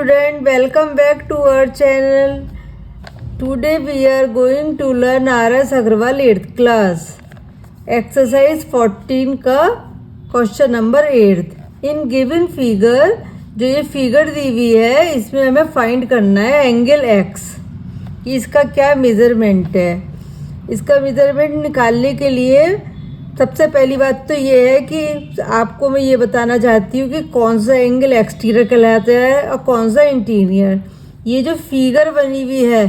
student, welcome back to our channel. Today we are going to learn RS Agrawal 8th class. Exercise 14 का question number 8. In given figure, जो ये figure दी हुई है इसमें हमें find करना है एंगल x कि इसका क्या मेज़रमेंट है. इसका मेज़रमेंट निकालने के लिए सबसे पहली बात तो ये है कि आपको मैं ये बताना चाहती हूँ कि कौन सा एंगल एक्सटीरियर कहलाता है और कौन सा इंटीरियर. ये जो फिगर बनी हुई है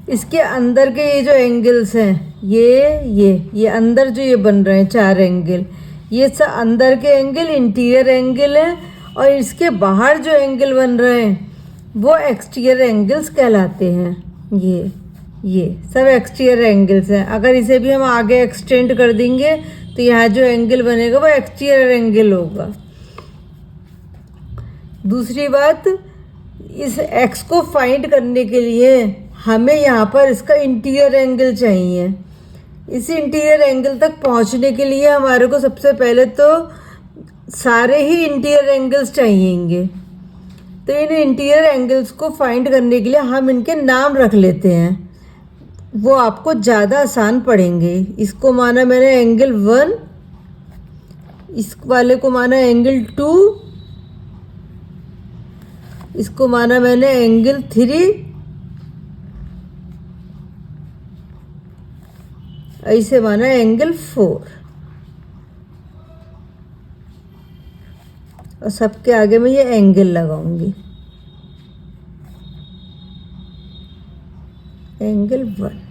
इसके अंदर के ये जो एंगल्स हैं, ये अंदर जो ये बन रहे हैं 4 एंगल, ये सब अंदर के एंगल इंटीरियर एंगल हैं. और इसके बाहर जो एंगल बन रहे हैं वो एक्सटीरियर एंगल्स कहलाते हैं. ये सब एक्सटीरियर एंगल्स हैं. अगर इसे भी हम आगे एक्सटेंड कर देंगे तो यहाँ जो एंगल बनेगा वो एक्सटीरियर एंगल होगा. दूसरी बात, इस x को फाइंड करने के लिए हमें यहाँ पर इसका इंटीरियर एंगल चाहिए. इस इंटीरियर एंगल तक पहुँचने के लिए हमारे को सबसे पहले तो सारे ही इंटीरियर एंगल्स चाहिएंगे. तो इन इंटीरियर एंगल्स को फाइंड करने के लिए हम इनके नाम रख लेते हैं, वो आपको ज़्यादा आसान पड़ेंगे. इसको माना मैंने एंगल 1, इस वाले को माना एंगल 2, इसको माना मैंने एंगल 3, ऐसे माना एंगल 4. और सबके आगे मैं ये एंगल लगाऊंगी. एंगल 1.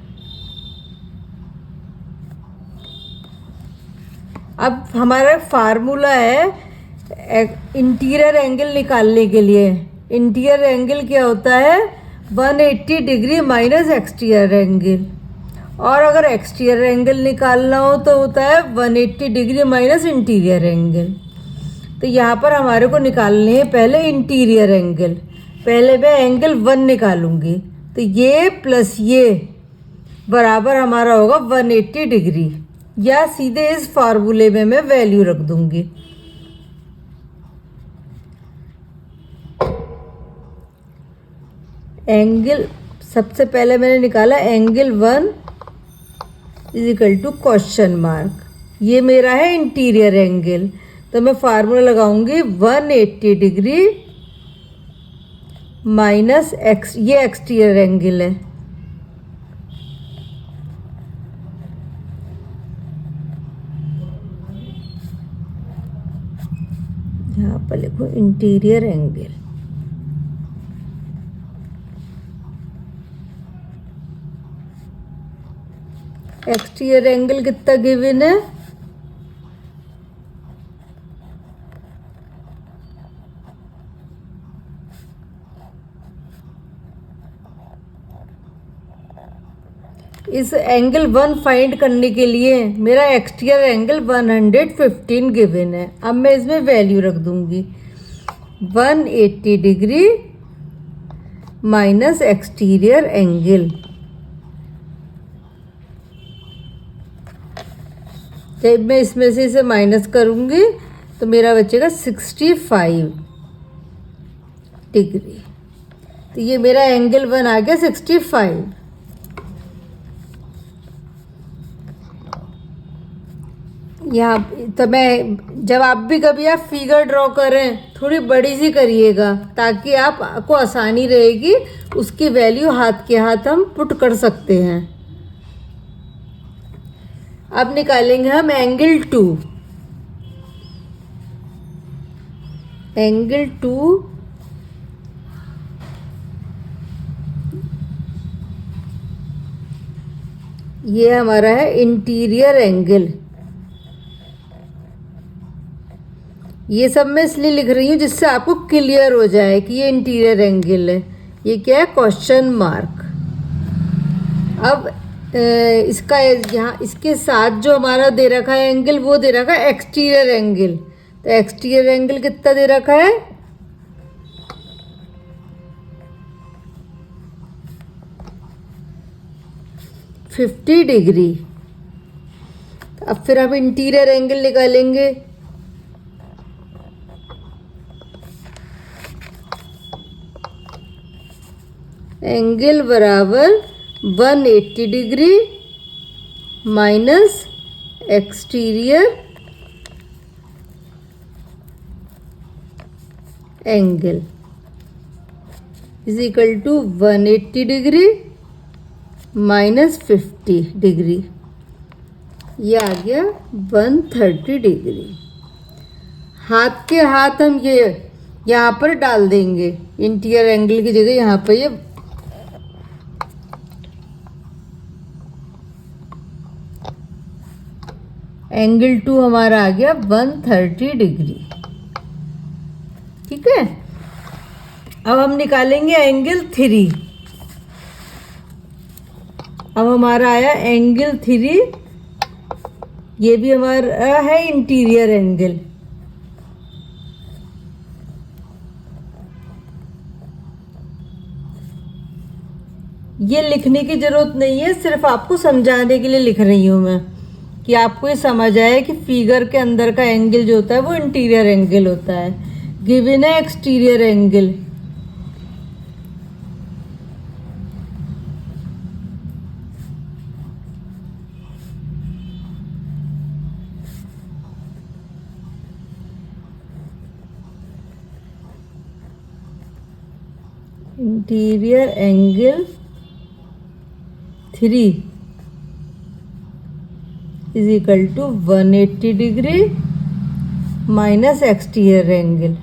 अब हमारा फार्मूला है इंटीरियर एंगल निकालने के लिए. इंटीरियर एंगल क्या होता है? 180 डिग्री माइनस एक्सटीरियर एंगल. और अगर एक्सटीरियर एंगल निकालना हो तो होता है 180 डिग्री माइनस इंटीरियर एंगल. तो यहाँ पर हमारे को निकालने हैं पहले इंटीरियर एंगल. पहले मैं एंगल 1 निकालूंगी. तो ये प्लस ये बराबर हमारा होगा 180 डिग्री, या सीधे इस फार्मूले में मैं वैल्यू रख दूंगी. एंगल सबसे पहले मैंने निकाला angle 1 is equal to question mark. ये मेरा है इंटीरियर एंगल. तो मैं फार्मूला लगाऊंगी 180 डिग्री माइनस एक्स, ये एक्सटीरियर एंगल है. यहाँ पर लिखो इंटीरियर एंगल. एक्सटीरियर एंगल कितना गिवन है? इस एंगल 1 फाइंड करने के लिए मेरा एक्सटीरियर एंगल 115 गिवन है. अब मैं इसमें वैल्यू रख दूंगी 180 डिग्री माइनस एक्सटीरियर एंगल. जब मैं इसमें से इसे माइनस करूंगी तो मेरा बचेगा 65 डिग्री. तो ये मेरा एंगल 1 आ गया 65. यहाँ तो मैं, जब आप भी कभी आप फिगर ड्रॉ करें थोड़ी बड़ी सी करिएगा ताकि आपको आसानी रहेगी. उसकी वैल्यू हाथ के हाथ हम पुट कर सकते हैं. अब निकालेंगे हम एंगल 2. एंगल 2 ये हमारा है इंटीरियर एंगल. ये सब मैं इसलिए लिख रही हूँ जिससे आपको क्लियर हो जाए कि ये इंटीरियर एंगल है. ये क्या है? Question mark. अब इसका यहाँ इसके साथ जो हमारा दे रखा है एंगल, वो दे रखा है एक्सटीरियर एंगल. तो एक्सटीरियर एंगल कितना दे रखा है? 50 डिग्री. अब फिर हम इंटीरियर एंगल निकालेंगे. एंगल बराबर 180 degree minus exterior angle is equal to 180 degree minus 50 degree, ये आ गया 130 डिग्री। हाथ के हाथ हम ये यहाँ पर डाल देंगे, इंटीरियर एंगल की जगह यहाँ पर ये एंगल 2 हमारा आ गया 130 डिग्री। ठीक है, अब हम निकालेंगे एंगल 3। अब हमारा आया एंगल 3, ये भी हमारा है इंटीरियर एंगल। ये लिखने की ज़रूरत नहीं है, सिर्फ आपको समझाने के लिए लिख रही हूँ मैं, कि आपको ये समझ आए कि फिगर के अंदर का एंगल जो होता है वो इंटीरियर एंगल होता है। गिवन है exterior angle, interior angle 3 is equal to 180 degree minus exterior angle,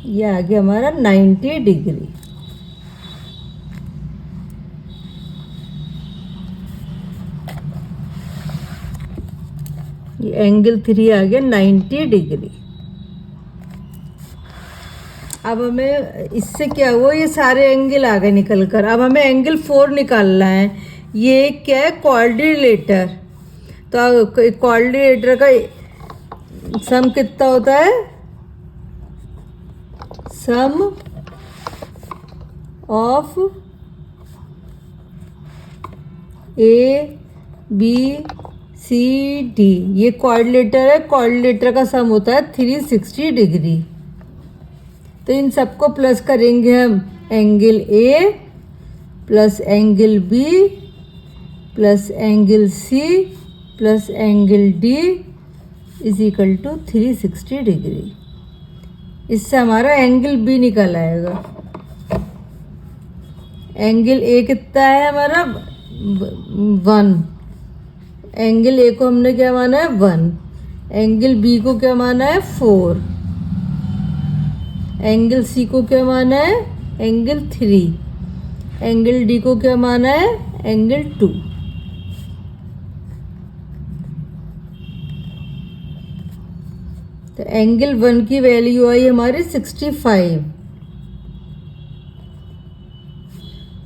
ये आ गया हमारा 90 डिग्री। ये एंगल 3 आ गया 90 डिग्री। अब हमें इससे क्या हुआ, ये सारे एंगल आ गए निकल कर। अब हमें एंगल 4 निकालना है। ये क्या है, क्वाड्रिलेटर। तो क्वाड्रिलेटर का सम कितना होता है, sum of A B C D, ये क्वाड्रिलेटर है। क्वाड्रिलेटर का सम होता है 360 डिग्री। तो इन सबको प्लस करेंगे हम, angle A plus angle B plus angle C plus angle D is equal to 360 degree. इससे हमारा एंगल बी निकल आएगा। एंगल ए कितना है हमारा 1, एंगल ए को हमने क्या माना है 1, एंगल बी को क्या माना है 4, एंगल सी को क्या माना है एंगल 3, एंगल डी को क्या माना है एंगल 2। तो एंगल 1 की वैल्यू आई हमारी 65,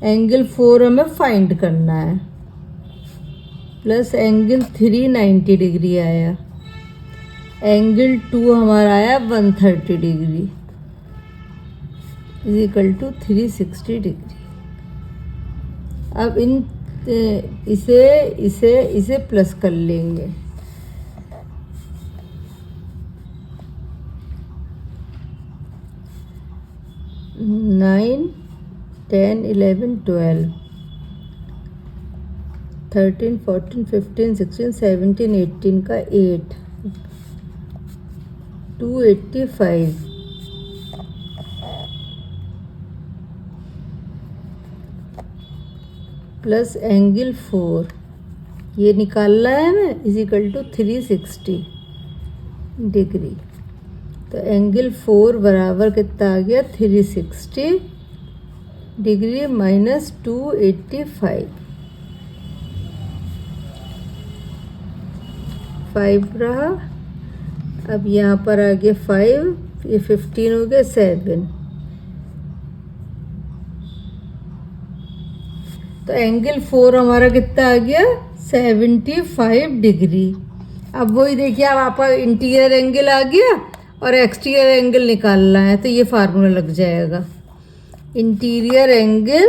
एंगल 4 हमें फाइंड करना है, प्लस एंगल 3 90 डिग्री आया, एंगल 2 हमारा आया 130 degree is equal to 360 degree. अब इसे प्लस कर लेंगे। नाइन 10 11 12 13 14 15 16 17 18 का 8 285 प्लस एंगल 4 ये निकालना है हमें इज इक्वल टू 360 डिग्री। तो एंगल 4 बराबर कितना आ गया 360 डिग्री माइनस 285, 5 रहा। अब यहाँ पर आ गया 5, ये 15 हो गया 7। तो एंगल 4 हमारा कितना आ गया 75 डिग्री। अब वही देखिए, अब आपका इंटीरियर एंगल आ गया और एक्सटीरियर एंगल निकालना है, तो ये फार्मूला लग जाएगा। इंटीरियर एंगल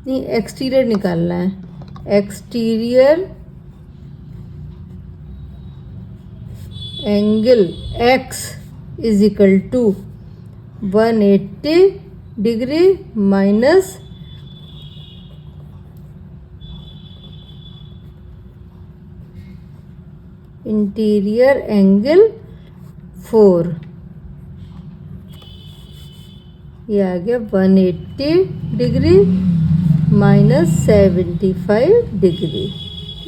नहीं, एक्सटीरियर निकालना है, exterior angle x is equal to 180 degree minus interior angle 4, ये आ गया 180 degree minus 75 degree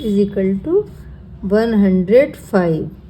is equal to 105।